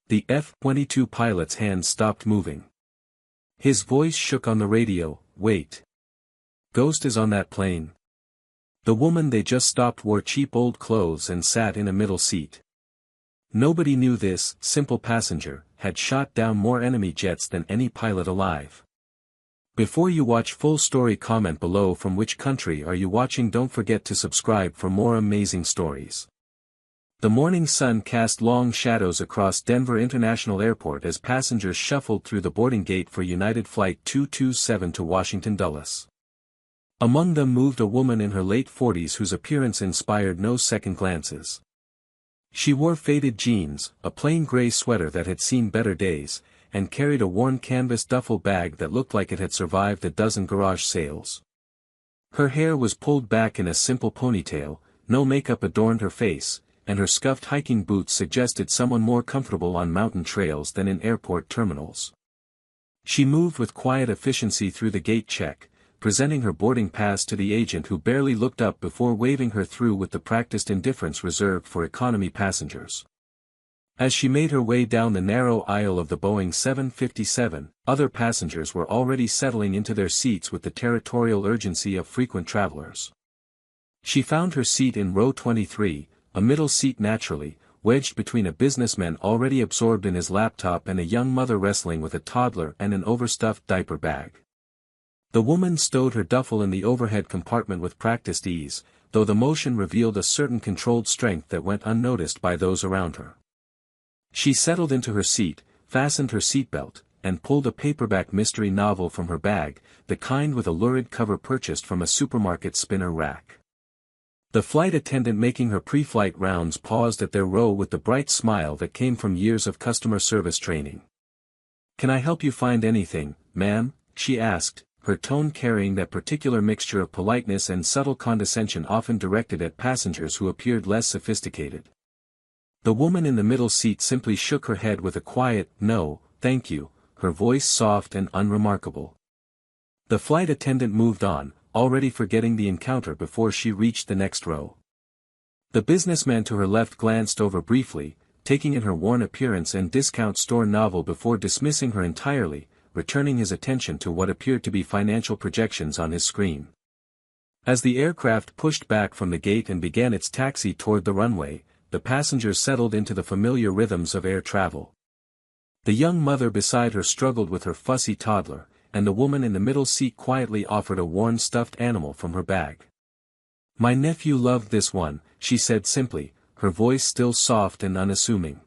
The F-22 pilot's hands stopped moving. His voice shook on the radio, "Wait. Ghost is on that plane." The woman they just stopped wore cheap old clothes and sat in a middle seat. Nobody knew this simple passenger had shot down more enemy jets than any pilot alive. Before you watch full story, comment below from which country are you watching. Don't forget to subscribe for more amazing stories. The morning sun cast long shadows across Denver International Airport as passengers shuffled through the boarding gate for United Flight 227 to Washington Dulles. Among them moved a woman in her late 40s whose appearance inspired no second glances. She wore faded jeans, a plain gray sweater that had seen better days, and carried a worn canvas duffel bag that looked like it had survived a dozen garage sales. Her hair was pulled back in a simple ponytail, no makeup adorned her face, and her scuffed hiking boots suggested someone more comfortable on mountain trails than in airport terminals. She moved with quiet efficiency through the gate check, presenting her boarding pass to the agent who barely looked up before waving her through with the practiced indifference reserved for economy passengers. As she made her way down the narrow aisle of the Boeing 757, other passengers were already settling into their seats with the territorial urgency of frequent travelers. She found her seat in row 23, a middle seat naturally, wedged between a businessman already absorbed in his laptop and a young mother wrestling with a toddler and an overstuffed diaper bag. The woman stowed her duffel in the overhead compartment with practiced ease, though the motion revealed a certain controlled strength that went unnoticed by those around her. She settled into her seat, fastened her seatbelt, and pulled a paperback mystery novel from her bag, the kind with a lurid cover purchased from a supermarket spinner rack. The flight attendant making her pre-flight rounds paused at their row with the bright smile that came from years of customer service training. "Can I help you find anything, ma'am?" she asked, her tone carrying that particular mixture of politeness and subtle condescension often directed at passengers who appeared less sophisticated. The woman in the middle seat simply shook her head with a quiet, "No, thank you," her voice soft and unremarkable. The flight attendant moved on, already forgetting the encounter before she reached the next row. The businessman to her left glanced over briefly, taking in her worn appearance and discount store novel before dismissing her entirely, returning his attention to what appeared to be financial projections on his screen. As the aircraft pushed back from the gate and began its taxi toward the runway, the passengers settled into the familiar rhythms of air travel. The young mother beside her struggled with her fussy toddler, and the woman in the middle seat quietly offered a worn stuffed animal from her bag. "My nephew loved this one," she said simply, her voice still soft and unassuming.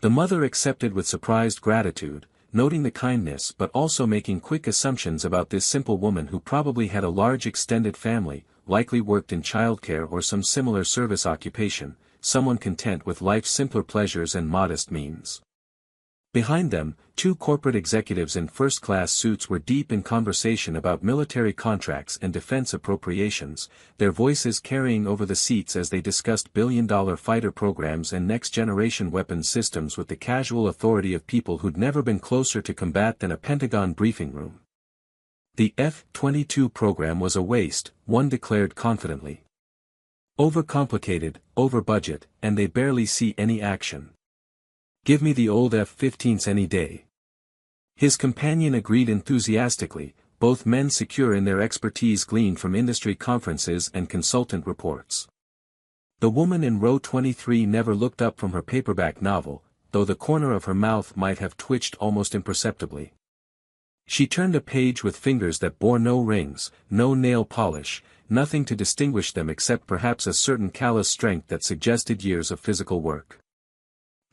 The mother accepted with surprised gratitude, noting the kindness but also making quick assumptions about this simple woman who probably had a large extended family, likely worked in childcare or some similar service occupation, someone content with life's simpler pleasures and modest means. Behind them, two corporate executives in first-class suits were deep in conversation about military contracts and defense appropriations, their voices carrying over the seats as they discussed billion-dollar fighter programs and next-generation weapons systems with the casual authority of people who'd never been closer to combat than a Pentagon briefing room. The F-22 program was a waste, one declared confidently. Overcomplicated, over-budget, and they barely see any action. "Give me the old F-15s any day." His companion agreed enthusiastically, both men secure in their expertise gleaned from industry conferences and consultant reports. The woman in row 23 never looked up from her paperback novel, though the corner of her mouth might have twitched almost imperceptibly. She turned a page with fingers that bore no rings, no nail polish, nothing to distinguish them except perhaps a certain callous strength that suggested years of physical work.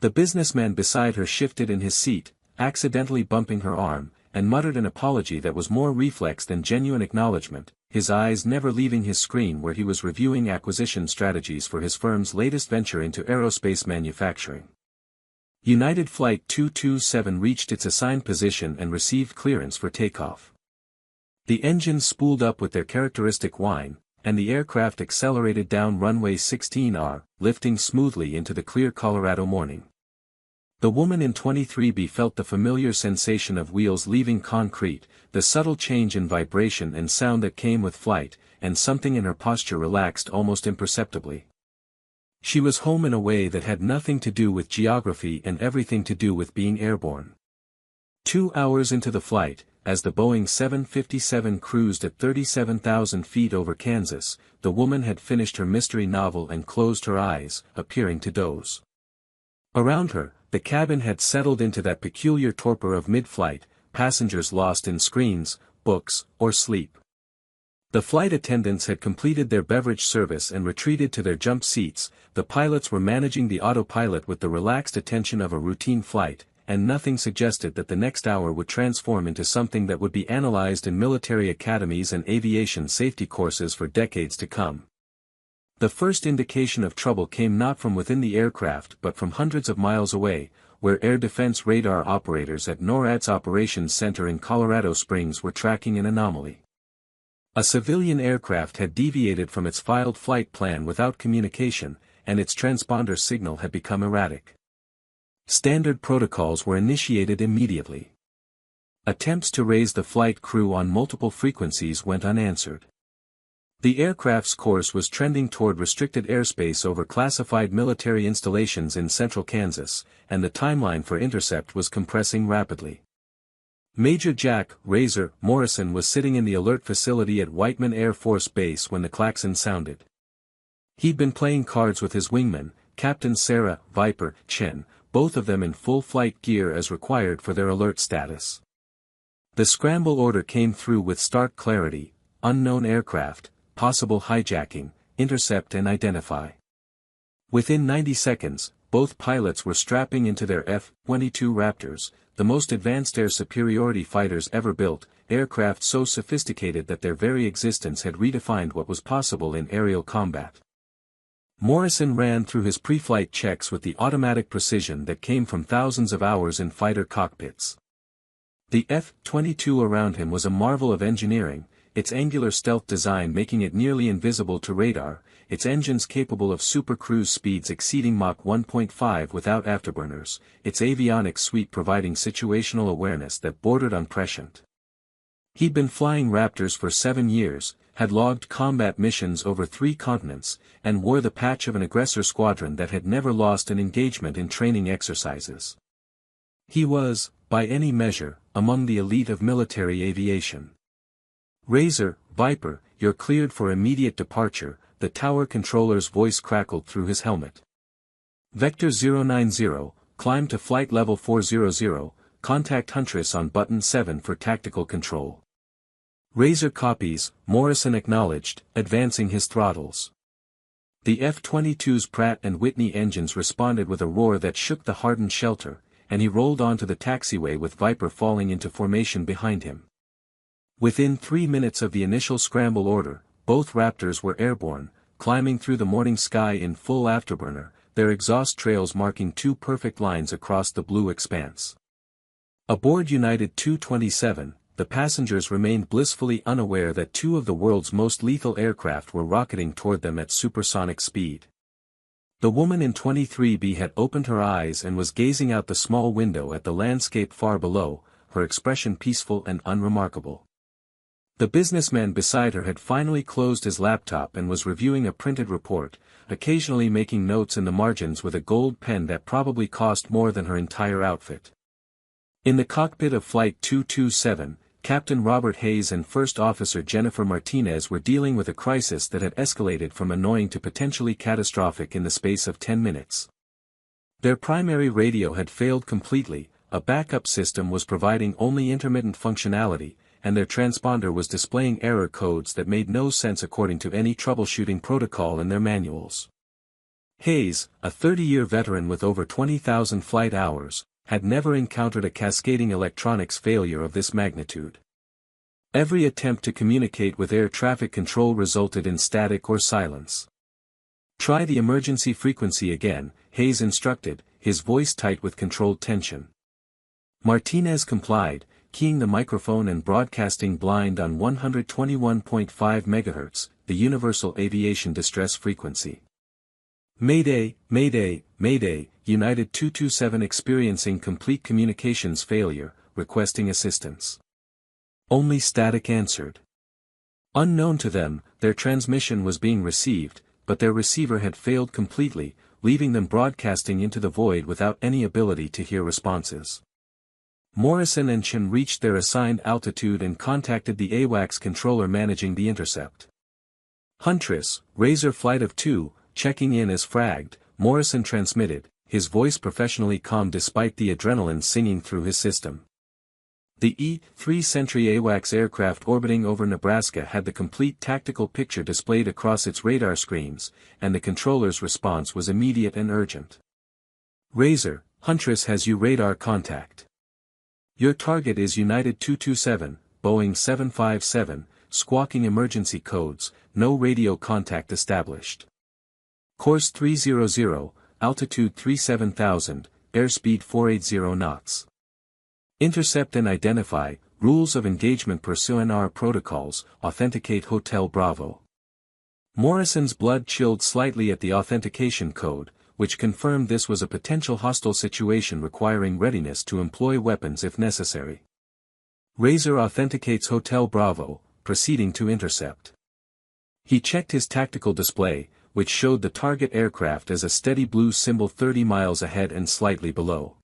The businessman beside her shifted in his seat, accidentally bumping her arm, and muttered an apology that was more reflex than genuine acknowledgement, his eyes never leaving his screen where he was reviewing acquisition strategies for his firm's latest venture into aerospace manufacturing. United Flight 227 reached its assigned position and received clearance for takeoff. The engines spooled up with their characteristic whine, and the aircraft accelerated down runway 16R, lifting smoothly into the clear Colorado morning. The woman in 23B felt the familiar sensation of wheels leaving concrete, the subtle change in vibration and sound that came with flight, and something in her posture relaxed almost imperceptibly. She was home in a way that had nothing to do with geography and everything to do with being airborne. 2 hours into the flight, as the Boeing 757 cruised at 37,000 feet over Kansas, the woman had finished her mystery novel and closed her eyes, appearing to doze. Around her, the cabin had settled into that peculiar torpor of mid-flight, passengers lost in screens, books, or sleep. The flight attendants had completed their beverage service and retreated to their jump seats, the pilots were managing the autopilot with the relaxed attention of a routine flight, and nothing suggested that the next hour would transform into something that would be analyzed in military academies and aviation safety courses for decades to come. The first indication of trouble came not from within the aircraft but from hundreds of miles away, where air defense radar operators at NORAD's operations center in Colorado Springs were tracking an anomaly. A civilian aircraft had deviated from its filed flight plan without communication, and its transponder signal had become erratic. Standard protocols were initiated immediately. Attempts to raise the flight crew on multiple frequencies went unanswered. The aircraft's course was trending toward restricted airspace over classified military installations in central Kansas, and the timeline for intercept was compressing rapidly. Major Jack "Razor" Morrison was sitting in the alert facility at Whiteman Air Force Base when the klaxon sounded. He'd been playing cards with his wingman, Captain Sarah "Viper" Chen, both of them in full flight gear as required for their alert status. The scramble order came through with stark clarity: unknown aircraft, possible hijacking, intercept and identify. Within 90 seconds, both pilots were strapping into their F-22 Raptors, the most advanced air superiority fighters ever built, aircraft so sophisticated that their very existence had redefined what was possible in aerial combat. Morrison ran through his pre-flight checks with the automatic precision that came from thousands of hours in fighter cockpits. The F-22 around him was a marvel of engineering, its angular stealth design making it nearly invisible to radar, its engines capable of supercruise speeds exceeding Mach 1.5 without afterburners, its avionics suite providing situational awareness that bordered on prescient. He'd been flying Raptors for 7 years, had logged combat missions over 3 continents, and wore the patch of an aggressor squadron that had never lost an engagement in training exercises. He was, by any measure, among the elite of military aviation. "Razor, Viper, you're cleared for immediate departure," the tower controller's voice crackled through his helmet. "Vector 090, climb to flight level 400, contact Huntress on button 7 for tactical control." "Razor copies," Morrison acknowledged, advancing his throttles. The F-22's Pratt & Whitney engines responded with a roar that shook the hardened shelter, and he rolled onto the taxiway with Viper falling into formation behind him. Within 3 minutes of the initial scramble order, both Raptors were airborne, climbing through the morning sky in full afterburner, their exhaust trails marking 2 perfect lines across the blue expanse. Aboard United 227, the passengers remained blissfully unaware that 2 of the world's most lethal aircraft were rocketing toward them at supersonic speed. The woman in 23B had opened her eyes and was gazing out the small window at the landscape far below, her expression peaceful and unremarkable. The businessman beside her had finally closed his laptop and was reviewing a printed report, occasionally making notes in the margins with a gold pen that probably cost more than her entire outfit. In the cockpit of Flight 227, Captain Robert Hayes and First Officer Jennifer Martinez were dealing with a crisis that had escalated from annoying to potentially catastrophic in the space of 10 minutes. Their primary radio had failed completely, a backup system was providing only intermittent functionality, and their transponder was displaying error codes that made no sense according to any troubleshooting protocol in their manuals. Hayes, a 30-year veteran with over 20,000 flight hours, had never encountered a cascading electronics failure of this magnitude. Every attempt to communicate with air traffic control resulted in static or silence. "Try the emergency frequency again," Hayes instructed, his voice tight with controlled tension. Martinez complied, keying the microphone and broadcasting blind on 121.5 MHz, the Universal Aviation Distress Frequency. "Mayday, Mayday, Mayday, United 227 experiencing complete communications failure, requesting assistance." Only static answered. Unknown to them, their transmission was being received, but their receiver had failed completely, leaving them broadcasting into the void without any ability to hear responses. Morrison and Chen reached their assigned altitude and contacted the AWACS controller managing the intercept. Huntress, Razor Flight of 2, checking in as fragged, Morrison transmitted, his voice professionally calm despite the adrenaline singing through his system. The E-3 Sentry AWACS aircraft orbiting over Nebraska had the complete tactical picture displayed across its radar screens, and the controller's response was immediate and urgent. Razor, Huntress has you radar contact. Your target is United 227, Boeing 757, squawking emergency codes, no radio contact established. Course 300, altitude 37,000, airspeed 480 knots. Intercept and identify, rules of engagement per SUNR protocols, authenticate Hotel Bravo. Morrison's blood chilled slightly at the authentication code, which confirmed this was a potential hostile situation requiring readiness to employ weapons if necessary. Razor authenticates Hotel Bravo, proceeding to intercept. He checked his tactical display, which showed the target aircraft as a steady blue symbol 30 miles ahead and slightly below.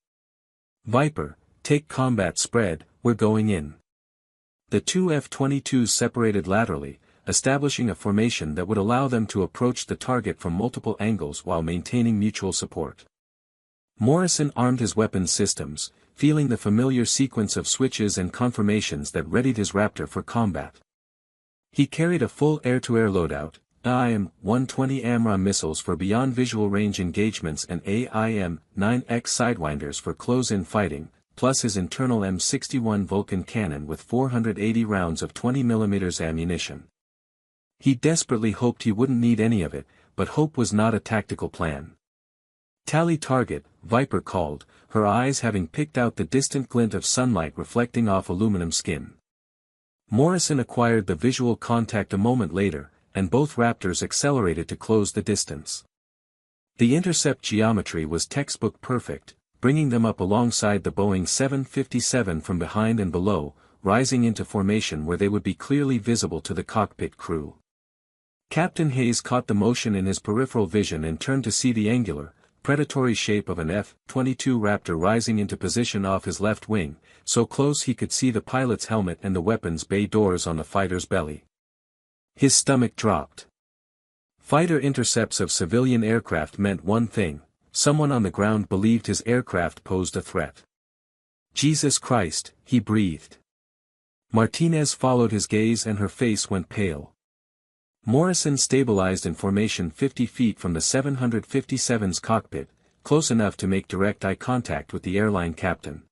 Viper, take combat spread, we're going in. The two F-22s separated laterally, establishing a formation that would allow them to approach the target from multiple angles while maintaining mutual support. Morrison armed his weapons systems, feeling the familiar sequence of switches and confirmations that readied his Raptor for combat. He carried a full air-to-air loadout, AIM-120 AMRA missiles for beyond visual range engagements and AIM-9X Sidewinders for close-in fighting, plus his internal M61 Vulcan cannon with 480 rounds of 20mm ammunition. He desperately hoped he wouldn't need any of it, but hope was not a tactical plan. Tally target, Viper called, her eyes having picked out the distant glint of sunlight reflecting off aluminum skin. Morrison acquired the visual contact a moment later, and both Raptors accelerated to close the distance. The intercept geometry was textbook perfect, bringing them up alongside the Boeing 757 from behind and below, rising into formation where they would be clearly visible to the cockpit crew. Captain Hayes caught the motion in his peripheral vision and turned to see the angular, predatory shape of an F-22 Raptor rising into position off his left wing, so close he could see the pilot's helmet and the weapons bay doors on the fighter's belly. His stomach dropped. Fighter intercepts of civilian aircraft meant one thing: someone on the ground believed his aircraft posed a threat. Jesus Christ, he breathed. Martinez followed his gaze and her face went pale. Morrison stabilized in formation 50 feet from the 757's cockpit, close enough to make direct eye contact with the airline captain.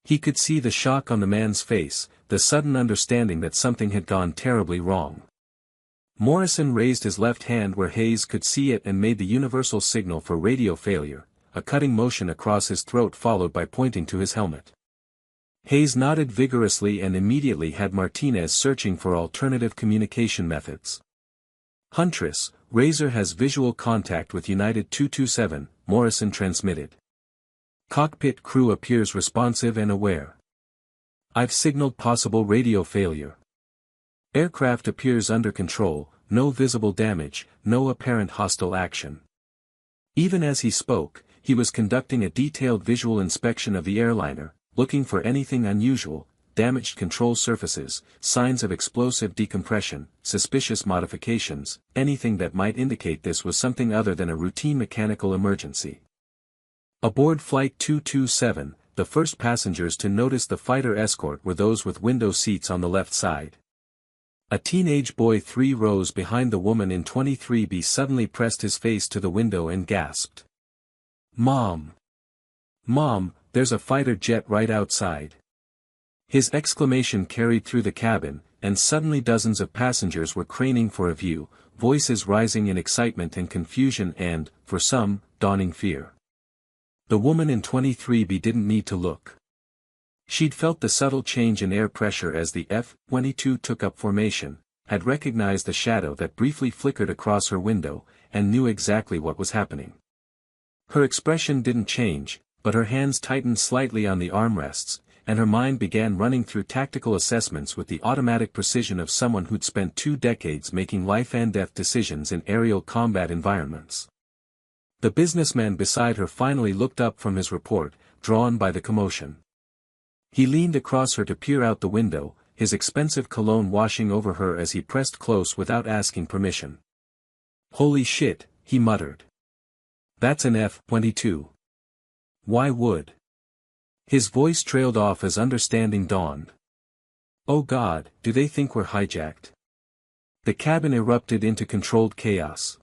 He could see the shock on the man's face, the sudden understanding that something had gone terribly wrong. Morrison raised his left hand where Hayes could see it and made the universal signal for radio failure, a cutting motion across his throat followed by pointing to his helmet. Hayes nodded vigorously and immediately had Martinez searching for alternative communication methods. Huntress, Razor has visual contact with United 227, Morrison transmitted. Cockpit crew appears responsive and aware. I've signaled possible radio failure. Aircraft appears under control, no visible damage, no apparent hostile action. Even as he spoke, he was conducting a detailed visual inspection of the airliner, looking for anything unusual, damaged control surfaces, signs of explosive decompression, suspicious modifications, anything that might indicate this was something other than a routine mechanical emergency. Aboard Flight 227, the first passengers to notice the fighter escort were those with window seats on the left side. A teenage boy 3 rows behind the woman in 23B suddenly pressed his face to the window and gasped. "Mom! Mom, there's a fighter jet right outside." His exclamation carried through the cabin, and suddenly dozens of passengers were craning for a view, voices rising in excitement and confusion and, for some, dawning fear. The woman in 23B didn't need to look. She'd felt the subtle change in air pressure as the F-22 took up formation, had recognized the shadow that briefly flickered across her window, and knew exactly what was happening. Her expression didn't change, but her hands tightened slightly on the armrests, and her mind began running through tactical assessments with the automatic precision of someone who'd spent 2 decades making life-and-death decisions in aerial combat environments. The businessman beside her finally looked up from his report, drawn by the commotion. He leaned across her to peer out the window, his expensive cologne washing over her as he pressed close without asking permission. "Holy shit," he muttered. "That's an F-22. Why would?" His voice trailed off as understanding dawned. "Oh God, do they think we're hijacked?" The cabin erupted into controlled chaos.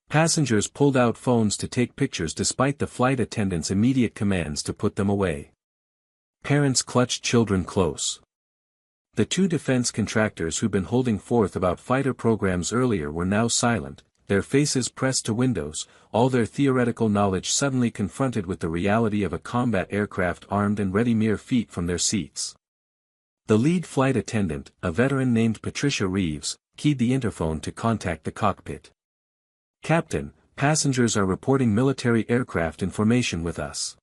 Passengers pulled out phones to take pictures despite the flight attendant's immediate commands to put them away. Parents clutched children close. The 2 defense contractors who'd been holding forth about fighter programs earlier were now silent, their faces pressed to windows, all their theoretical knowledge suddenly confronted with the reality of a combat aircraft armed and ready mere feet from their seats. The lead flight attendant, a veteran named Patricia Reeves, keyed the interphone to contact the cockpit. "Captain, passengers are reporting military aircraft in formation with us.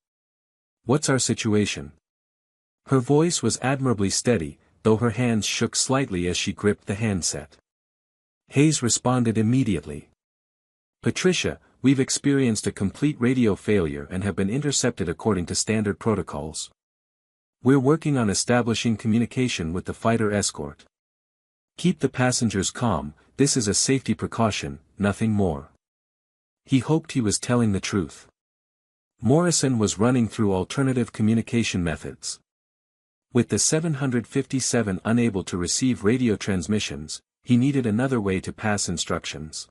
What's our situation?" Her voice was admirably steady, though her hands shook slightly as she gripped the handset. Hayes responded immediately. "Patricia, we've experienced a complete radio failure and have been intercepted according to standard protocols. We're working on establishing communication with the fighter escort. Keep the passengers calm, this is a safety precaution, nothing more." He hoped he was telling the truth. Morrison was running through alternative communication methods. With the 757 unable to receive radio transmissions, he needed another way to pass instructions.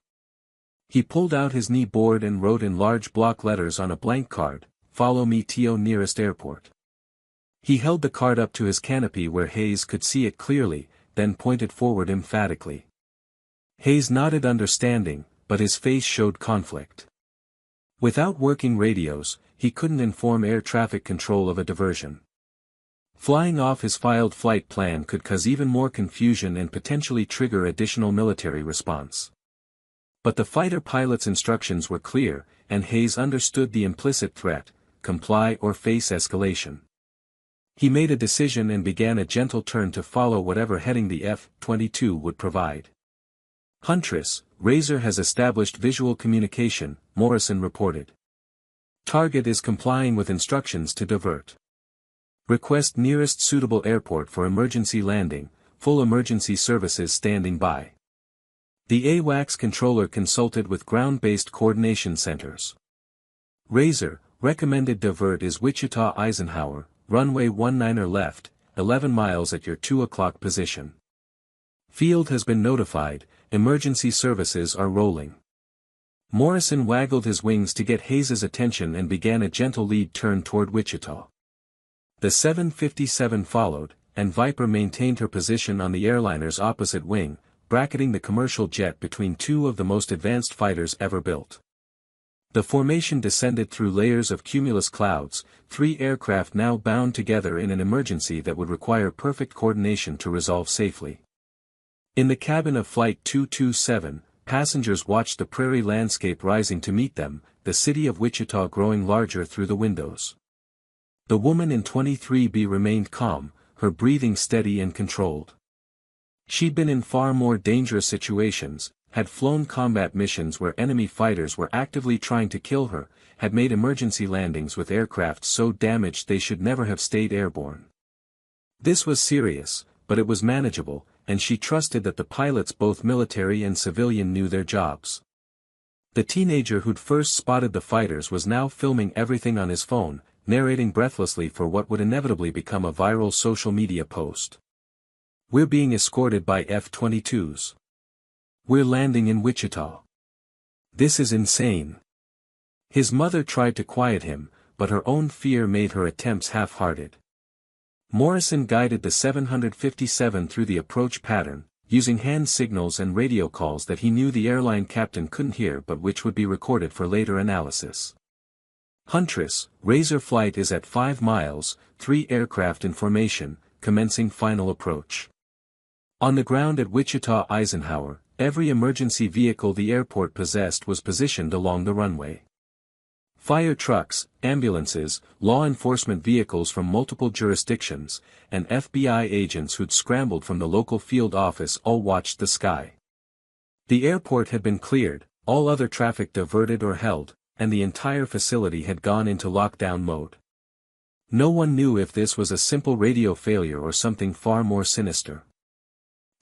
He pulled out his knee board and wrote in large block letters on a blank card, "Follow me to nearest airport." He held the card up to his canopy where Hayes could see it clearly, then pointed forward emphatically. Hayes nodded understanding, but his face showed conflict. Without working radios, he couldn't inform air traffic control of a diversion. Flying off his filed flight plan could cause even more confusion and potentially trigger additional military response. But the fighter pilot's instructions were clear, and Hayes understood the implicit threat: comply or face escalation. He made a decision and began a gentle turn to follow whatever heading the F-22 would provide. "Huntress, Razor has established visual communication," Morrison reported. "Target is complying with instructions to divert. Request nearest suitable airport for emergency landing, full emergency services standing by." The AWACS controller consulted with ground-based coordination centers. "Razor, recommended divert is Wichita Eisenhower, runway 19er left, 11 miles at your 2 o'clock position. Field has been notified, emergency services are rolling." Morrison waggled his wings to get Hayes' attention and began a gentle lead turn toward Wichita. The 757 followed, and Viper maintained her position on the airliner's opposite wing, bracketing the commercial jet between 2 of the most advanced fighters ever built. The formation descended through layers of cumulus clouds, 3 aircraft now bound together in an emergency that would require perfect coordination to resolve safely. In the cabin of Flight 227, passengers watched the prairie landscape rising to meet them, the city of Wichita growing larger through the windows. The woman in 23B remained calm, her breathing steady and controlled. She'd been in far more dangerous situations, had flown combat missions where enemy fighters were actively trying to kill her, had made emergency landings with aircraft so damaged they should never have stayed airborne. This was serious, but it was manageable, and she trusted that the pilots, both military and civilian, knew their jobs. The teenager who'd first spotted the fighters was now filming everything on his phone, narrating breathlessly for what would inevitably become a viral social media post. "We're being escorted by F-22s. We're landing in Wichita. This is insane." His mother tried to quiet him, but her own fear made her attempts half-hearted. Morrison guided the 757 through the approach pattern, using hand signals and radio calls that he knew the airline captain couldn't hear but which would be recorded for later analysis. "Huntress, Razor flight is at 5 miles, 3 aircraft in formation, commencing final approach. On the ground at Wichita Eisenhower, every emergency vehicle the airport possessed was positioned along the runway. Fire trucks, ambulances, law enforcement vehicles from multiple jurisdictions, and FBI agents who'd scrambled from the local field office all watched the sky. The airport had been cleared, all other traffic diverted or held, and the entire facility had gone into lockdown mode. No one knew if this was a simple radio failure or something far more sinister.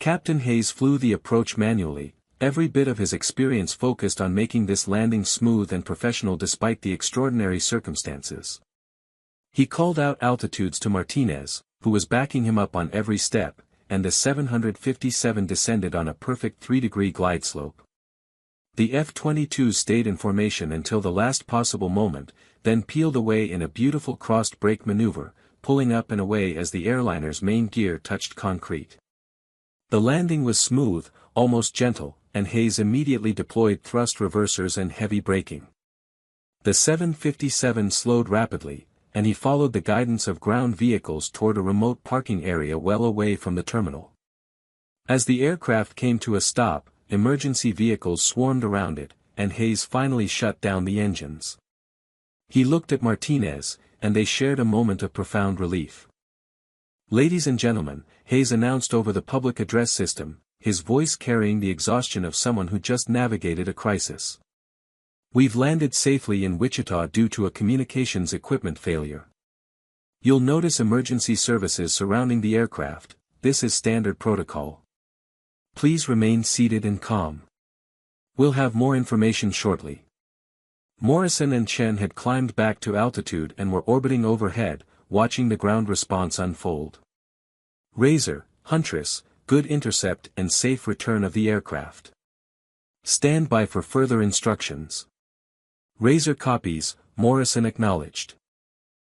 Captain Hayes flew the approach manually, every bit of his experience focused on making this landing smooth and professional despite the extraordinary circumstances. He called out altitudes to Martinez, who was backing him up on every step, and the 757 descended on a perfect 3-degree glide slope. The F-22 stayed in formation until the last possible moment, then peeled away in a beautiful crossed brake maneuver, pulling up and away as the airliner's main gear touched concrete. The landing was smooth, almost gentle, and Hayes immediately deployed thrust reversers and heavy braking. The 757 slowed rapidly, and he followed the guidance of ground vehicles toward a remote parking area well away from the terminal. As the aircraft came to a stop, emergency vehicles swarmed around it, and Hayes finally shut down the engines. He looked at Martinez, and they shared a moment of profound relief. "Ladies and gentlemen," Hayes announced over the public address system, his voice carrying the exhaustion of someone who just navigated a crisis. "We've landed safely in Wichita due to a communications equipment failure. You'll notice emergency services surrounding the aircraft. This is standard protocol. Please remain seated and calm. We'll have more information shortly." Morrison and Chen had climbed back to altitude and were orbiting overhead, watching the ground response unfold. "Razor, Huntress, good intercept and safe return of the aircraft. Stand by for further instructions." "Razor copies," Morrison acknowledged.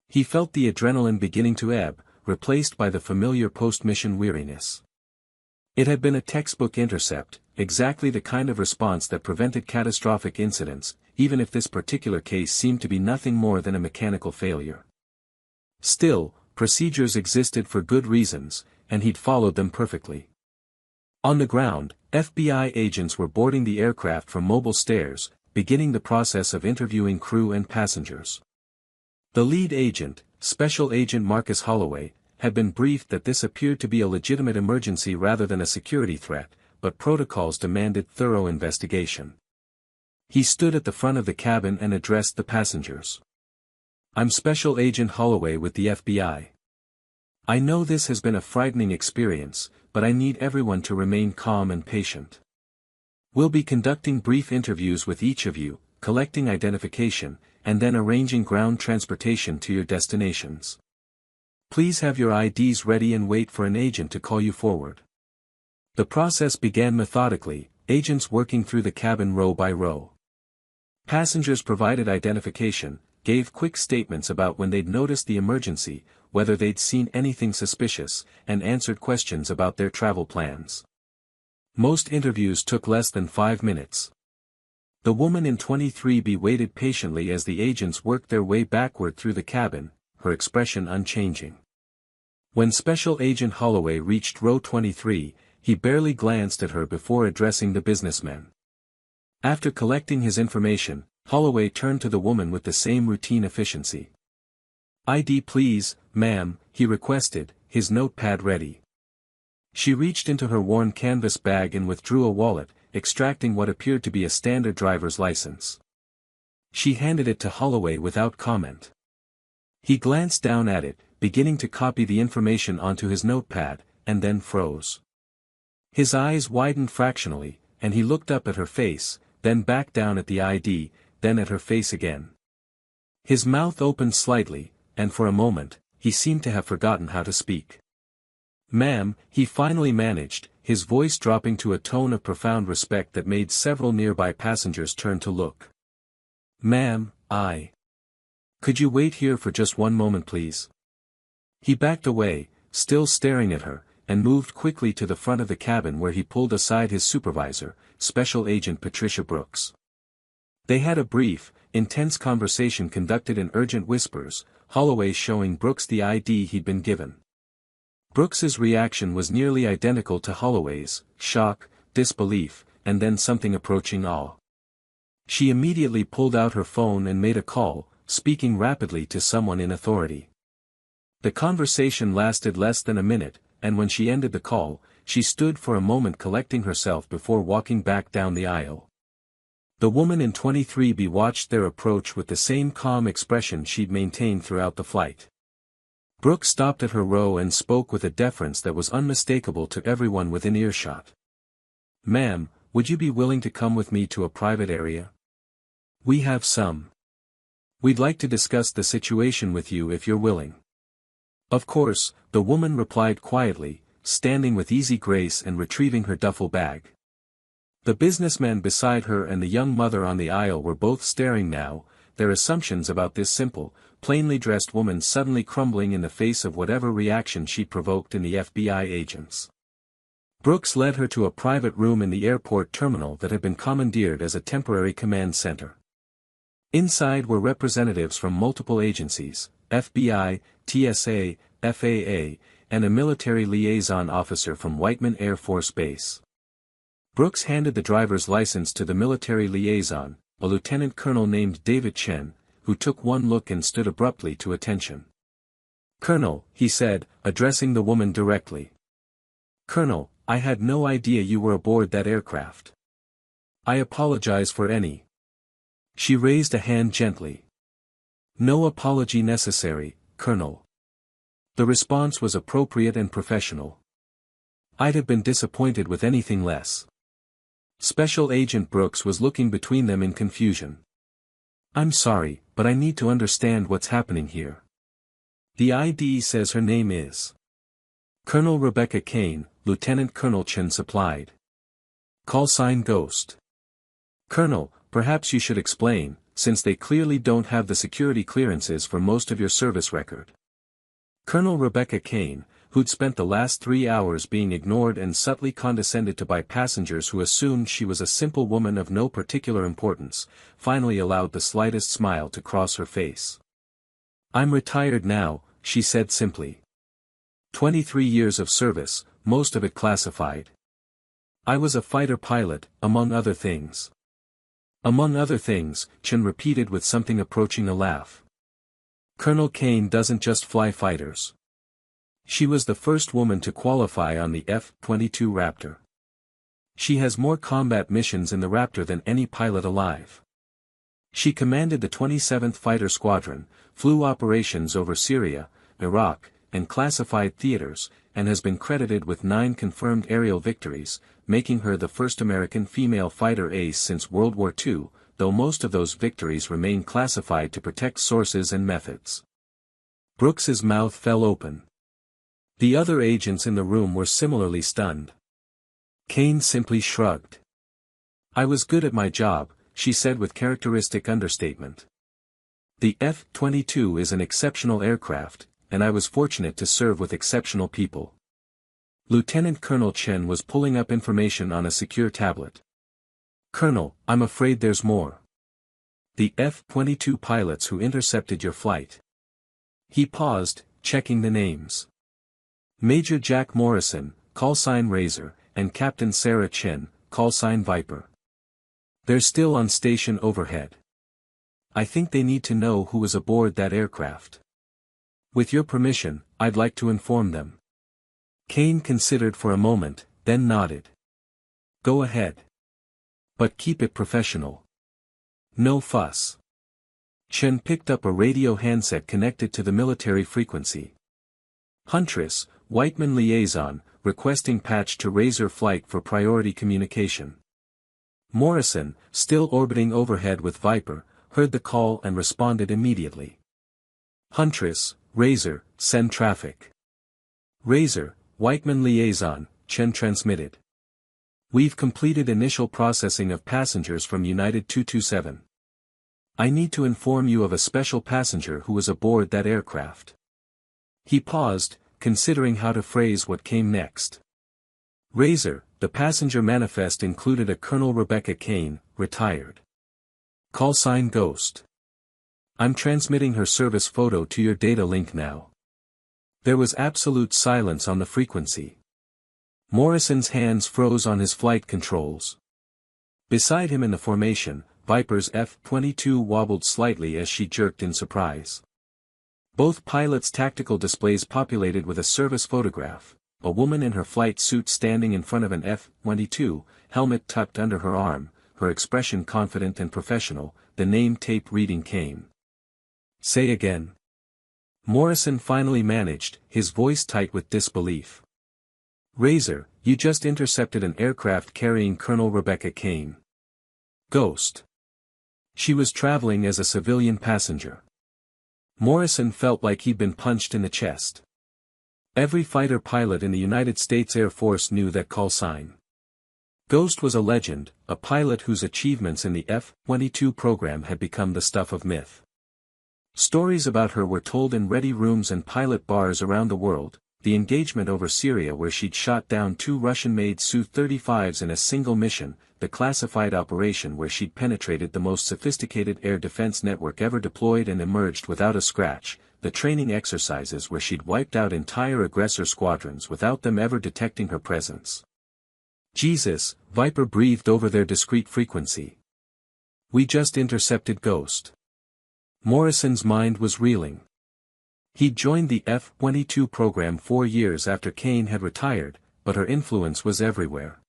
He felt the adrenaline beginning to ebb, replaced by the familiar post-mission weariness. It had been a textbook intercept, exactly the kind of response that prevented catastrophic incidents, even if this particular case seemed to be nothing more than a mechanical failure. Still, procedures existed for good reasons, and he'd followed them perfectly. On the ground, FBI agents were boarding the aircraft from mobile stairs, beginning the process of interviewing crew and passengers. The lead agent, Special Agent Marcus Holloway, had been briefed that this appeared to be a legitimate emergency rather than a security threat, but protocols demanded thorough investigation. He stood at the front of the cabin and addressed the passengers. "I'm Special Agent Holloway with the FBI. I know this has been a frightening experience, but I need everyone to remain calm and patient. We'll be conducting brief interviews with each of you, collecting identification, and then arranging ground transportation to your destinations. Please have your IDs ready and wait for an agent to call you forward." The process began methodically, agents working through the cabin row by row. Passengers provided identification, gave quick statements about when they'd noticed the emergency, whether they'd seen anything suspicious, and answered questions about their travel plans. Most interviews took less than 5 minutes. The woman in 23B waited patiently as the agents worked their way backward through the cabin, her expression unchanging. When Special Agent Holloway reached row 23, he barely glanced at her before addressing the businessmen. After collecting his information, Holloway turned to the woman with the same routine efficiency. "ID please, ma'am," he requested, his notepad ready. She reached into her worn canvas bag and withdrew a wallet, extracting what appeared to be a standard driver's license. She handed it to Holloway without comment. He glanced down at it, beginning to copy the information onto his notepad, and then froze. His eyes widened fractionally, and he looked up at her face, then back down at the ID, then at her face again. His mouth opened slightly, and for a moment, he seemed to have forgotten how to speak. "Ma'am," he finally managed, his voice dropping to a tone of profound respect that made several nearby passengers turn to look. "Ma'am, Could you wait here for just one moment please?" He backed away, still staring at her, and moved quickly to the front of the cabin where he pulled aside his supervisor, Special Agent Patricia Brooks. They had a brief, intense conversation conducted in urgent whispers, Holloway showing Brooks the ID he'd been given. Brooks's reaction was nearly identical to Holloway's: shock, disbelief, and then something approaching awe. She immediately pulled out her phone and made a call, speaking rapidly to someone in authority. The conversation lasted less than a minute, and when she ended the call, she stood for a moment collecting herself before walking back down the aisle. The woman in 23B watched their approach with the same calm expression she'd maintained throughout the flight. Brooke stopped at her row and spoke with a deference that was unmistakable to everyone within earshot. "Ma'am, would you be willing to come with me to a private area? We'd like to discuss the situation with you if you're willing." "Of course," the woman replied quietly, standing with easy grace and retrieving her duffel bag. The businessman beside her and the young mother on the aisle were both staring now, their assumptions about this simple, plainly dressed woman suddenly crumbling in the face of whatever reaction she provoked in the FBI agents. Brooks led her to a private room in the airport terminal that had been commandeered as a temporary command center. Inside were representatives from multiple agencies, FBI, TSA, FAA, and a military liaison officer from Whiteman Air Force Base. Brooks handed the driver's license to the military liaison, a lieutenant colonel named David Chen, who took one look and stood abruptly to attention. "Colonel," he said, addressing the woman directly. "Colonel, I had no idea you were aboard that aircraft. I apologize for any." She raised a hand gently. "No apology necessary, Colonel." The response was appropriate and professional. "I'd have been disappointed with anything less." Special Agent Brooks was looking between them in confusion. "I'm sorry, but I need to understand what's happening here. The ID says her name is Colonel Rebecca Kane," Lieutenant Colonel Chen supplied. "Call sign Ghost." "Colonel, perhaps you should explain, since they clearly don't have the security clearances for most of your service record." Colonel Rebecca Kane, who'd spent the last 3 hours being ignored and subtly condescended to by passengers who assumed she was a simple woman of no particular importance, finally allowed the slightest smile to cross her face. "I'm retired now," she said simply. 23 years of service, most of it classified. I was a fighter pilot, among other things." "Among other things," Chen repeated with something approaching a laugh. "Colonel Kane doesn't just fly fighters. She was the first woman to qualify on the F-22 Raptor. She has more combat missions in the Raptor than any pilot alive. She commanded the 27th Fighter Squadron, flew operations over Syria, Iraq, and classified theaters, and has been credited with 9 confirmed aerial victories, making her the first American female fighter ace since World War II, though most of those victories remain classified to protect sources and methods." Brooks's mouth fell open. The other agents in the room were similarly stunned. Kane simply shrugged. "I was good at my job," she said with characteristic understatement. "The F-22 is an exceptional aircraft, and I was fortunate to serve with exceptional people." Lieutenant Colonel Chen was pulling up information on a secure tablet. "Colonel, I'm afraid there's more. The F-22 pilots who intercepted your flight." He paused, checking the names. "Major Jack Morrison, callsign Razor, and Captain Sarah Chin, callsign Viper. They're still on station overhead. I think they need to know who was aboard that aircraft. With your permission, I'd like to inform them." Kane considered for a moment, then nodded. "Go ahead. But keep it professional. No fuss." Chen picked up a radio handset connected to the military frequency. "Huntress, Whiteman liaison, requesting patch to Razor flight for priority communication." Morrison, still orbiting overhead with Viper, heard the call and responded immediately. "Huntress, Razor, send traffic." "Razor, Whiteman liaison," Chen transmitted. "We've completed initial processing of passengers from United 227. I need to inform you of a special passenger who was aboard that aircraft." He paused, considering how to phrase what came next. "Razor, the passenger manifest included a Colonel Rebecca Kane, retired. Callsign Ghost. I'm transmitting her service photo to your data link now." There was absolute silence on the frequency. Morrison's hands froze on his flight controls. Beside him in the formation, Viper's F-22 wobbled slightly as she jerked in surprise. Both pilots' tactical displays populated with a service photograph, a woman in her flight suit standing in front of an F-22, helmet tucked under her arm, her expression confident and professional. The name tape reading came. "Say again." Morrison finally managed, his voice tight with disbelief. "Razor, you just intercepted an aircraft carrying Colonel Rebecca Kane." "Ghost." She was traveling as a civilian passenger. Morrison felt like he'd been punched in the chest. Every fighter pilot in the United States Air Force knew that call sign. Ghost was a legend, a pilot whose achievements in the F-22 program had become the stuff of myth. Stories about her were told in ready rooms and pilot bars around the world, the engagement over Syria where she'd shot down 2 Russian-made Su-35s in a single mission, the classified operation where she'd penetrated the most sophisticated air defense network ever deployed and emerged without a scratch, the training exercises where she'd wiped out entire aggressor squadrons without them ever detecting her presence. "Jesus," Viper breathed over their discreet frequency. "We just intercepted Ghost." Morrison's mind was reeling. He'd joined the F-22 program 4 years after Kane had retired, but her influence was everywhere.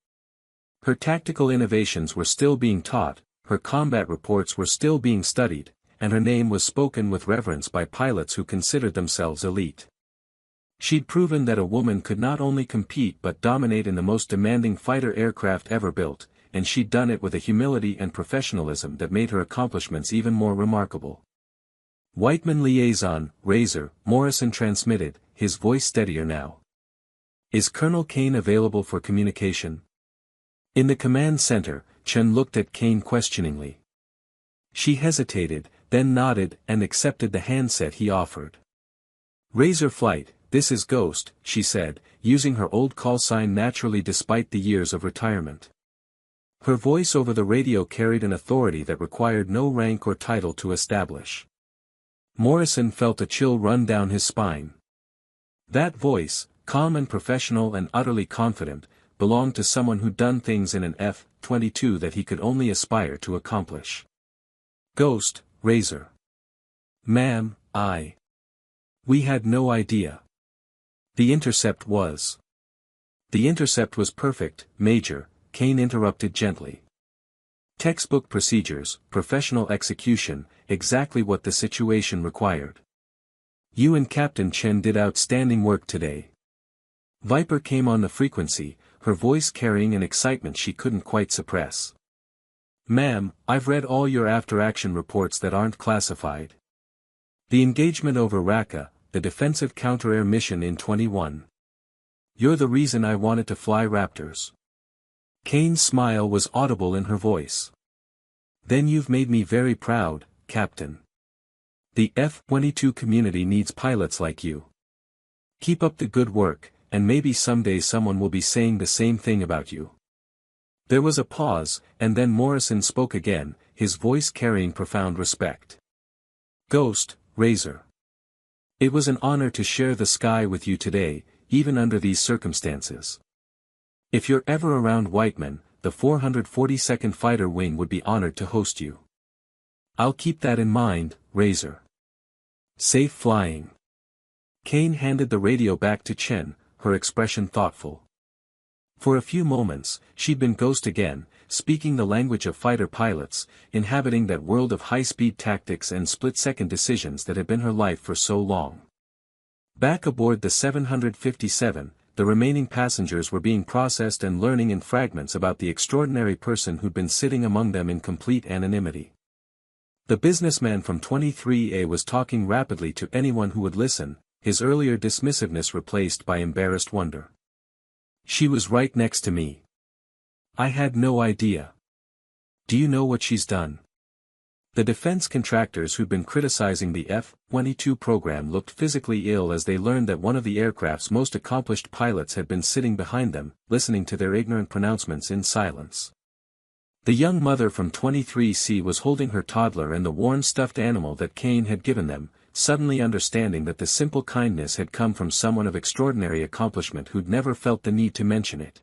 Her tactical innovations were still being taught, her combat reports were still being studied, and her name was spoken with reverence by pilots who considered themselves elite. She'd proven that a woman could not only compete but dominate in the most demanding fighter aircraft ever built, and she'd done it with a humility and professionalism that made her accomplishments even more remarkable. "Whiteman liaison, Razor," Morrison transmitted, his voice steadier now. "Is Colonel Kane available for communication?" In the command center, Chen looked at Kane questioningly. She hesitated, then nodded and accepted the handset he offered. "Razor Flight, this is Ghost," she said, using her old call sign naturally despite the years of retirement. Her voice over the radio carried an authority that required no rank or title to establish. Morrison felt a chill run down his spine. That voice, calm and professional and utterly confident, belonged to someone who'd done things in an F-22 that he could only aspire to accomplish. "Ghost, Razor." "Ma'am, We had no idea. The intercept was." "The intercept was perfect, Major," Kane interrupted gently. "Textbook procedures, professional execution, exactly what the situation required. You and Captain Chen did outstanding work today." Viper came on the frequency, her voice carrying an excitement she couldn't quite suppress. "Ma'am, I've read all your after-action reports that aren't classified. The engagement over Raqqa, the defensive counter-air mission in 21. You're the reason I wanted to fly Raptors." Kane's smile was audible in her voice. "Then you've made me very proud, Captain. The F-22 community needs pilots like you. Keep up the good work, and maybe someday someone will be saying the same thing about you." There was a pause, and then Morrison spoke again, his voice carrying profound respect. "Ghost, Razor. It was an honor to share the sky with you today, even under these circumstances. If you're ever around Whiteman, the 442nd Fighter Wing would be honored to host you. I'll keep that in mind, Razor. Safe flying." Kane handed the radio back to Chen, her expression thoughtful. For a few moments, she'd been Ghost again, speaking the language of fighter pilots, inhabiting that world of high-speed tactics and split-second decisions that had been her life for so long. Back aboard the 757, the remaining passengers were being processed and learning in fragments about the extraordinary person who'd been sitting among them in complete anonymity. The businessman from 23A was talking rapidly to anyone who would listen, his earlier dismissiveness replaced by embarrassed wonder. "She was right next to me. I had no idea. Do you know what she's done?" The defense contractors who'd been criticizing the F-22 program looked physically ill as they learned that one of the aircraft's most accomplished pilots had been sitting behind them, listening to their ignorant pronouncements in silence. The young mother from 23C was holding her toddler and the warm stuffed animal that Kane had given them, suddenly understanding that the simple kindness had come from someone of extraordinary accomplishment who'd never felt the need to mention it.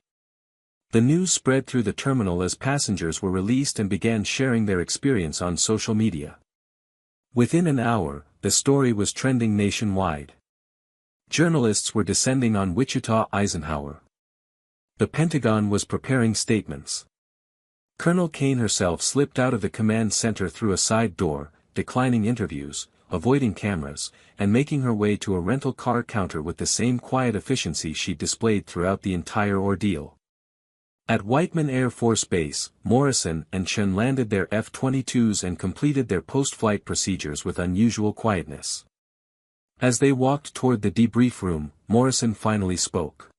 The news spread through the terminal as passengers were released and began sharing their experience on social media. Within an hour, the story was trending nationwide. Journalists were descending on Wichita Eisenhower. The Pentagon was preparing statements. Colonel Kane herself slipped out of the command center through a side door, declining interviews, avoiding cameras, and making her way to a rental car counter with the same quiet efficiency she displayed throughout the entire ordeal. At Whiteman Air Force Base, Morrison and Chen landed their F-22s and completed their post-flight procedures with unusual quietness. As they walked toward the debrief room, Morrison finally spoke.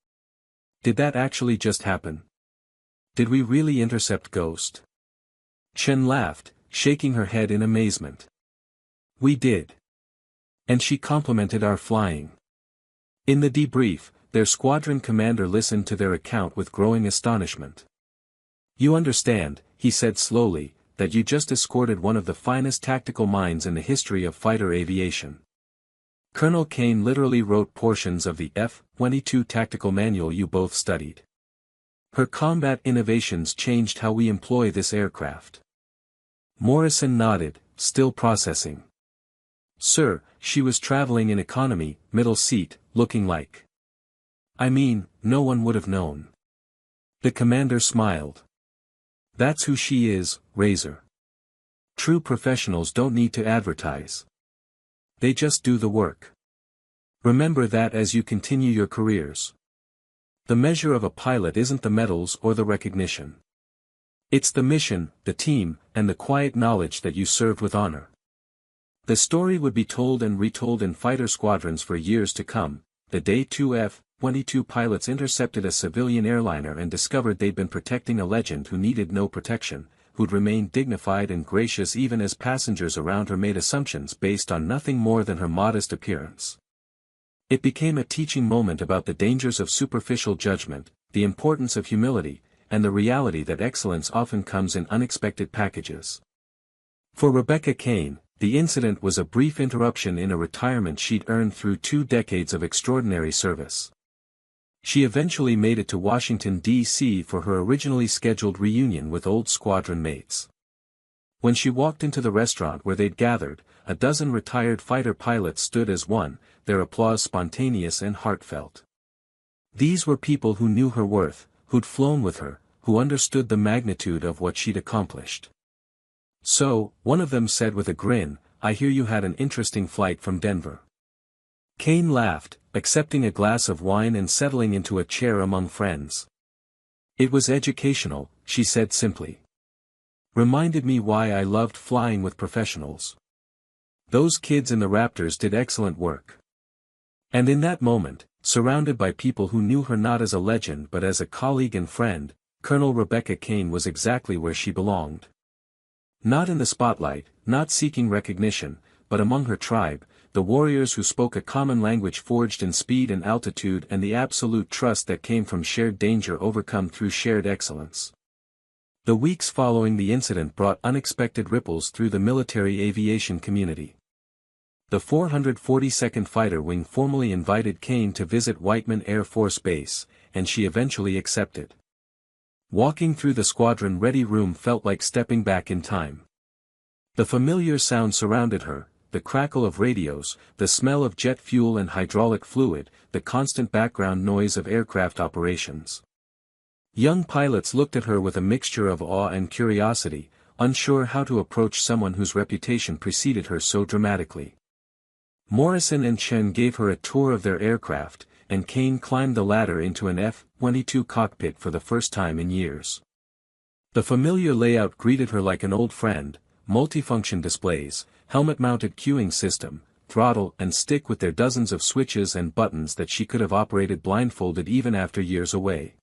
"Did that actually just happen? Did we really intercept Ghost?" Chen laughed, shaking her head in amazement. "We did." And she complimented our flying. In the debrief, their squadron commander listened to their account with growing astonishment. "You understand," he said slowly, "that you just escorted one of the finest tactical minds in the history of fighter aviation. Colonel Kane literally wrote portions of the F-22 tactical manual you both studied. Her combat innovations changed how we employ this aircraft." Morrison nodded, still processing. "Sir, she was traveling in economy, middle seat, looking like. I mean, no one would have known." The commander smiled. "That's who she is, Razor. True professionals don't need to advertise. They just do the work. Remember that as you continue your careers. The measure of a pilot isn't the medals or the recognition. It's the mission, the team, and the quiet knowledge that you served with honor." The story would be told and retold in fighter squadrons for years to come. The day two F-22 pilots intercepted a civilian airliner and discovered they'd been protecting a legend who needed no protection, who'd remained dignified and gracious even as passengers around her made assumptions based on nothing more than her modest appearance. It became a teaching moment about the dangers of superficial judgment, the importance of humility, and the reality that excellence often comes in unexpected packages. For Rebecca Kane, the incident was a brief interruption in a retirement she'd earned through 2 decades of extraordinary service. She eventually made it to Washington, D.C. for her originally scheduled reunion with old squadron mates. When she walked into the restaurant where they'd gathered, a dozen retired fighter pilots stood as one, their applause spontaneous and heartfelt. These were people who knew her worth, who'd flown with her, who understood the magnitude of what she'd accomplished. "So," one of them said with a grin, "I hear you had an interesting flight from Denver." Kane laughed, accepting a glass of wine and settling into a chair among friends. "It was educational," she said simply. "Reminded me why I loved flying with professionals. Those kids in the Raptors did excellent work." And in that moment, surrounded by people who knew her not as a legend but as a colleague and friend, Colonel Rebecca Kane was exactly where she belonged. Not in the spotlight, not seeking recognition, but among her tribe, the warriors who spoke a common language forged in speed and altitude and the absolute trust that came from shared danger overcome through shared excellence. The weeks following the incident brought unexpected ripples through the military aviation community. The 442nd Fighter Wing formally invited Kane to visit Whiteman Air Force Base, and she eventually accepted. Walking through the squadron-ready room felt like stepping back in time. The familiar sound surrounded her, the crackle of radios, the smell of jet fuel and hydraulic fluid, the constant background noise of aircraft operations. Young pilots looked at her with a mixture of awe and curiosity, unsure how to approach someone whose reputation preceded her so dramatically. Morrison and Chen gave her a tour of their aircraft, and Kane climbed the ladder into an F-22 cockpit for the first time in years. The familiar layout greeted her like an old friend: multifunction displays, helmet-mounted cueing system, throttle and stick with their dozens of switches and buttons that she could have operated blindfolded even after years away.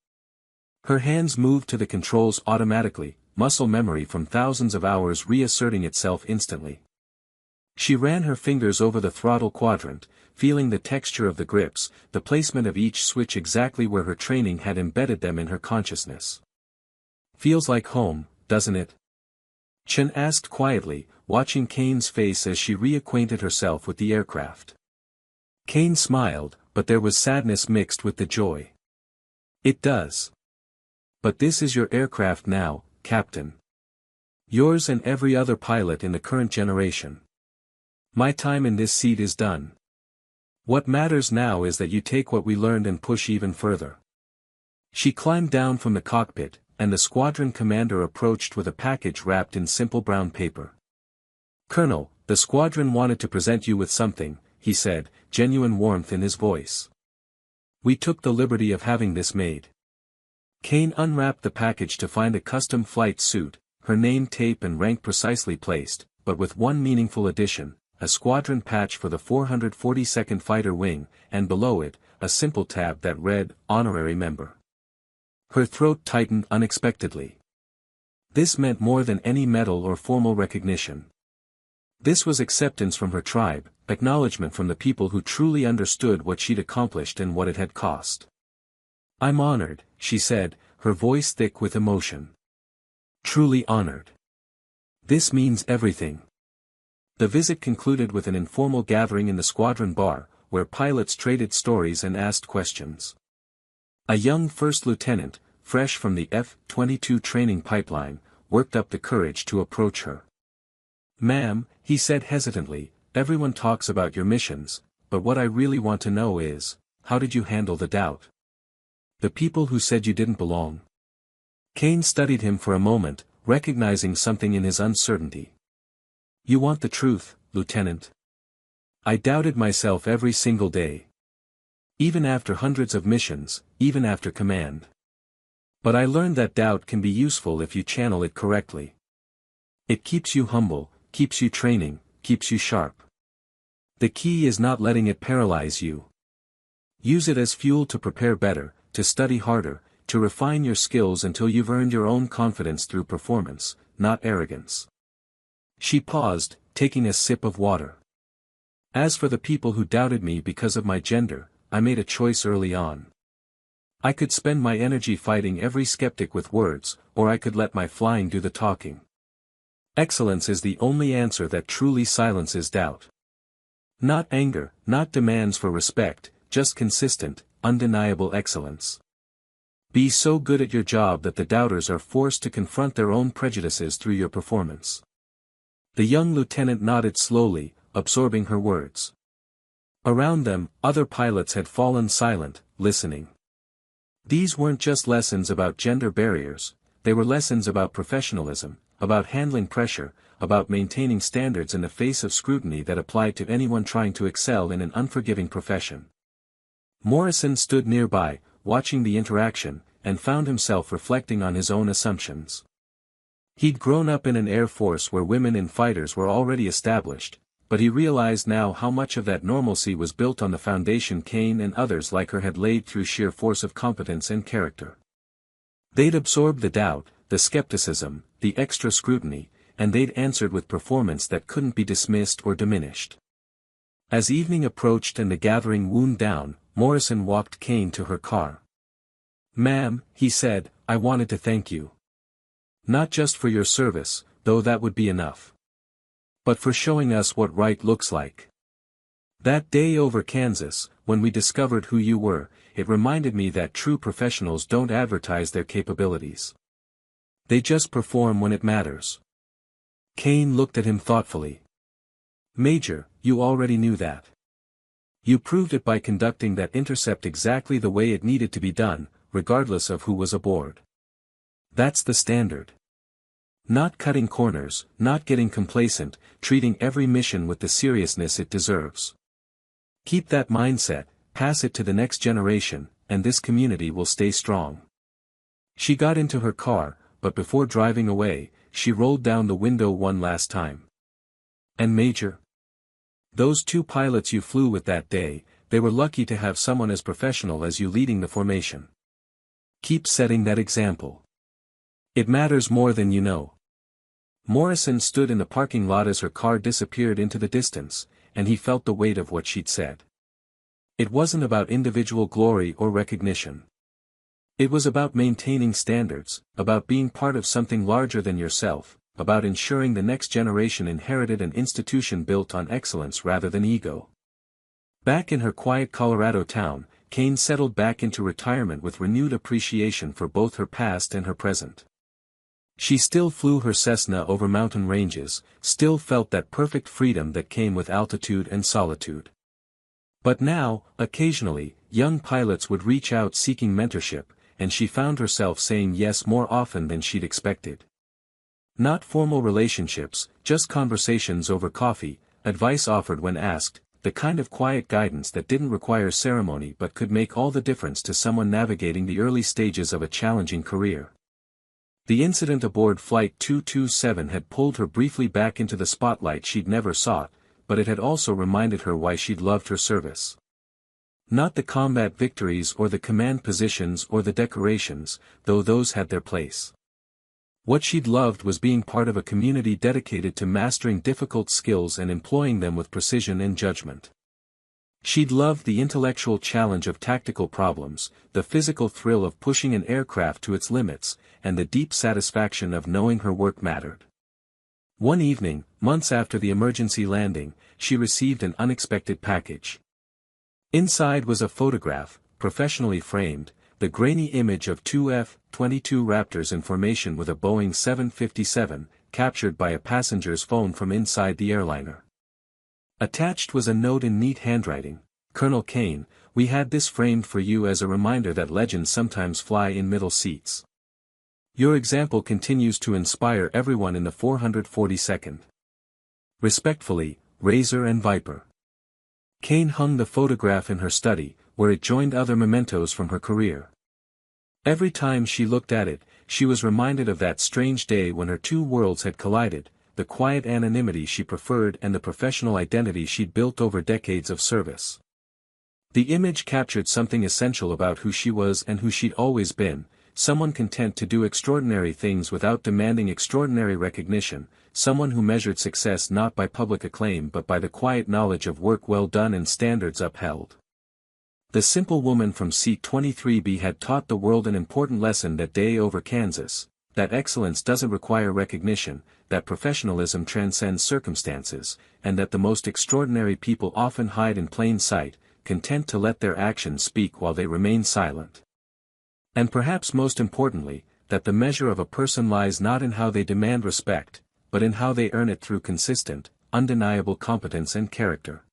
Her hands moved to the controls automatically, muscle memory from thousands of hours reasserting itself instantly. She ran her fingers over the throttle quadrant, feeling the texture of the grips, the placement of each switch exactly where her training had embedded them in her consciousness. "Feels like home, doesn't it?" Chen asked quietly, watching Kane's face as she reacquainted herself with the aircraft. Kane smiled, but there was sadness mixed with the joy. "It does. But this is your aircraft now, Captain. Yours and every other pilot in the current generation. My time in this seat is done. What matters now is that you take what we learned and push even further." She climbed down from the cockpit, and the squadron commander approached with a package wrapped in simple brown paper. "Colonel, the squadron wanted to present you with something," he said, genuine warmth in his voice. "We took the liberty of having this made." Kane unwrapped the package to find a custom flight suit, her name tape and rank precisely placed, but with one meaningful addition: a squadron patch for the 442nd Fighter Wing, and below it, a simple tab that read, "Honorary Member." Her throat tightened unexpectedly. This meant more than any medal or formal recognition. This was acceptance from her tribe, acknowledgement from the people who truly understood what she'd accomplished and what it had cost. "I'm honored," she said, her voice thick with emotion. "Truly honored. This means everything." The visit concluded with an informal gathering in the squadron bar, where pilots traded stories and asked questions. A young first lieutenant, fresh from the F-22 training pipeline, worked up the courage to approach her. "Ma'am," he said hesitantly, "everyone talks about your missions, but what I really want to know is, how did you handle the doubt? The people who said you didn't belong?" Kane studied him for a moment, recognizing something in his uncertainty. "You want the truth, Lieutenant? I doubted myself every single day. Even after hundreds of missions, even after command. But I learned that doubt can be useful if you channel it correctly. It keeps you humble, keeps you training, keeps you sharp. The key is not letting it paralyze you. Use it as fuel to prepare better, to study harder, to refine your skills until you've earned your own confidence through performance, not arrogance." She paused, taking a sip of water. "As for the people who doubted me because of my gender, I made a choice early on. I could spend my energy fighting every skeptic with words, or I could let my flying do the talking. Excellence is the only answer that truly silences doubt. Not anger, not demands for respect, just consistent, undeniable excellence. Be so good at your job that the doubters are forced to confront their own prejudices through your performance." The young lieutenant nodded slowly, absorbing her words. Around them, other pilots had fallen silent, listening. These weren't just lessons about gender barriers, they were lessons about professionalism, about handling pressure, about maintaining standards in the face of scrutiny that applied to anyone trying to excel in an unforgiving profession. Morrison stood nearby, watching the interaction, and found himself reflecting on his own assumptions. He'd grown up in an air force where women in fighters were already established, but he realized now how much of that normalcy was built on the foundation Kane and others like her had laid through sheer force of competence and character. They'd absorbed the doubt, the skepticism, the extra scrutiny, and they'd answered with performance that couldn't be dismissed or diminished. As evening approached and the gathering wound down, Morrison walked Kane to her car. "Ma'am," he said, "I wanted to thank you. Not just for your service, though that would be enough. But for showing us what right looks like. That day over Kansas, when we discovered who you were, it reminded me that true professionals don't advertise their capabilities. They just perform when it matters." Kane looked at him thoughtfully. "Major, you already knew that. You proved it by conducting that intercept exactly the way it needed to be done, regardless of who was aboard. That's the standard. Not cutting corners, not getting complacent, treating every mission with the seriousness it deserves. Keep that mindset, pass it to the next generation, and this community will stay strong." She got into her car, but before driving away, she rolled down the window one last time. "And Major? Those two pilots you flew with that day, they were lucky to have someone as professional as you leading the formation. Keep setting that example. It matters more than you know." Morrison stood in the parking lot as her car disappeared into the distance, and he felt the weight of what she'd said. It wasn't about individual glory or recognition. It was about maintaining standards, about being part of something larger than yourself, about ensuring the next generation inherited an institution built on excellence rather than ego. Back in her quiet Colorado town, Kane settled back into retirement with renewed appreciation for both her past and her present. She still flew her Cessna over mountain ranges, still felt that perfect freedom that came with altitude and solitude. But now, occasionally, young pilots would reach out seeking mentorship, and she found herself saying yes more often than she'd expected. Not formal relationships, just conversations over coffee, advice offered when asked, the kind of quiet guidance that didn't require ceremony but could make all the difference to someone navigating the early stages of a challenging career. The incident aboard Flight 227 had pulled her briefly back into the spotlight she'd never sought, but it had also reminded her why she'd loved her service. Not the combat victories or the command positions or the decorations, though those had their place. What she'd loved was being part of a community dedicated to mastering difficult skills and employing them with precision and judgment. She'd loved the intellectual challenge of tactical problems, the physical thrill of pushing an aircraft to its limits, and the deep satisfaction of knowing her work mattered. One evening, months after the emergency landing, she received an unexpected package. Inside was a photograph, professionally framed, the grainy image of two F-22 Raptors in formation with a Boeing 757, captured by a passenger's phone from inside the airliner. Attached was a note in neat handwriting: "Colonel Kane, we had this framed for you as a reminder that legends sometimes fly in middle seats. Your example continues to inspire everyone in the 442nd. Respectfully, Razor and Viper." Kane hung the photograph in her study, where it joined other mementos from her career. Every time she looked at it, she was reminded of that strange day when her two worlds had collided, the quiet anonymity she preferred and the professional identity she'd built over decades of service. The image captured something essential about who she was and who she'd always been, someone content to do extraordinary things without demanding extraordinary recognition, someone who measured success not by public acclaim but by the quiet knowledge of work well done and standards upheld. The simple woman from Seat 23B had taught the world an important lesson that day over Kansas, that excellence doesn't require recognition, that professionalism transcends circumstances, and that the most extraordinary people often hide in plain sight, content to let their actions speak while they remain silent. And perhaps most importantly, that the measure of a person lies not in how they demand respect, but in how they earn it through consistent, undeniable competence and character.